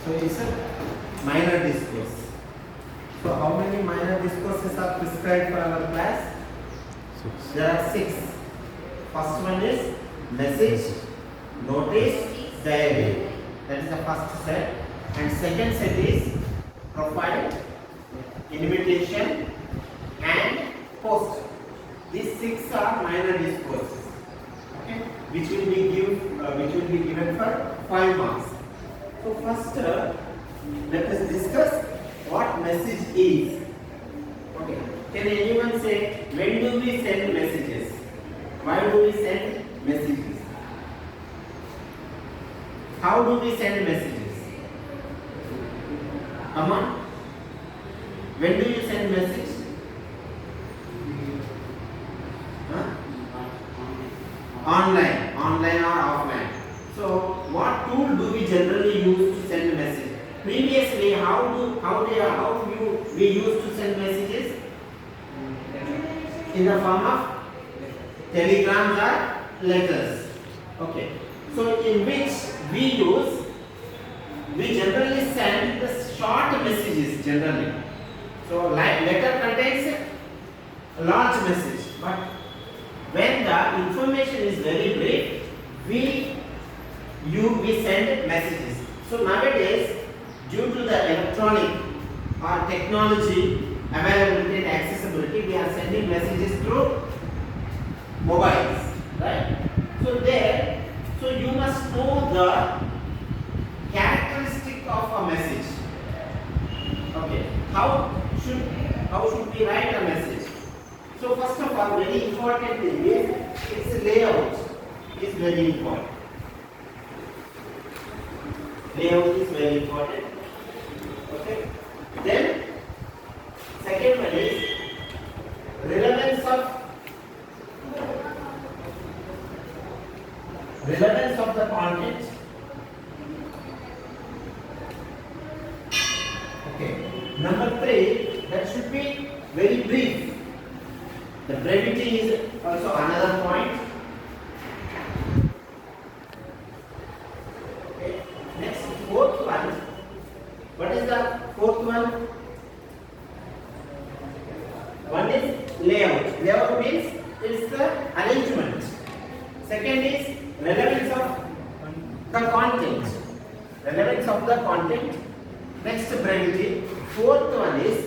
So it's a minor discourse. So how many minor discourses are prescribed for our class? There are 6. First one is message, notice, diary. That is the first set. And second set is profile, invitation, and post. These 6 are minor discourses, okay, which will be given for 5 marks. So first, let us discuss what message is. Okay, can anyone say when do we send messages? Why do we send messages? How do we send messages? Come on. When do you send message? Online or offline. So what tool do we generally use to send message? Previously, we used to send messages in the form of telegrams or letters. Okay. So in which we generally send the short messages generally. So like letter contains a large message, but when the information is very brief, we send messages. So nowadays, due to the electronic or technology availability and accessibility, we are sending messages through mobiles, right? So you must know the characteristic of a message. Okay, how should we write a message? So first of all, very important thing is its layout is very important. Layout is very important. Okay. Then second one is relevance of the content. Okay. Number 3, that should be very brief. The brevity is also another point. Okay. Next, fourth one. What is the fourth one? One is layout. Layout means it's the arrangement. Second is relevance of the content. Relevance of the content. Next, brevity. Fourth one is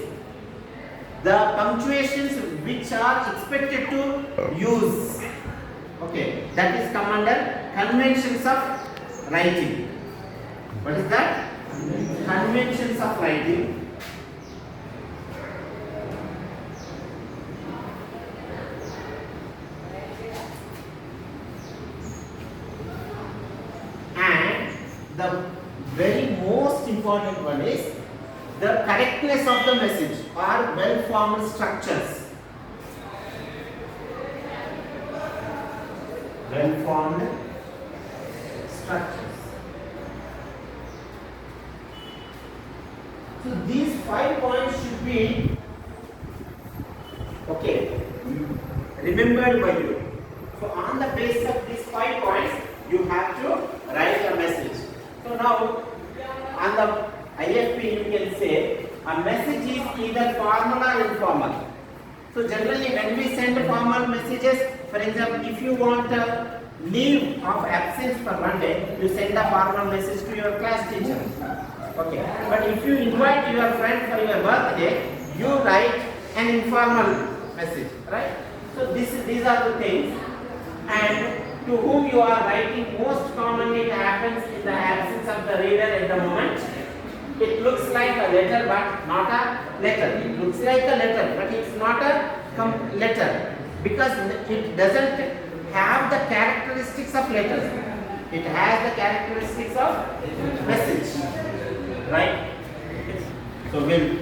the punctuations which are expected to use. Okay, that is come under conventions of writing. What is that? Conventions of writing. And the very most important one is the correctness of the message or well-formed structures. Well-formed structures. So these 5 points should be remembered by you. So on the basis of these 5 points, you have to write a message. So now on the IFP you can say a message is either formal or informal. So generally when we send formal messages, for example, if you want a leave of absence for one day, you send a formal message to your class teacher. Okay. But if you invite your friend for your birthday, you write an informal message, right? So these are the things. And to whom you are writing, most commonly it happens in the absence of the reader at the moment. It looks like a letter but not a letter. It looks like a letter but it's not a letter because it doesn't have the characteristics of letters. It has the characteristics of message, right? So we'll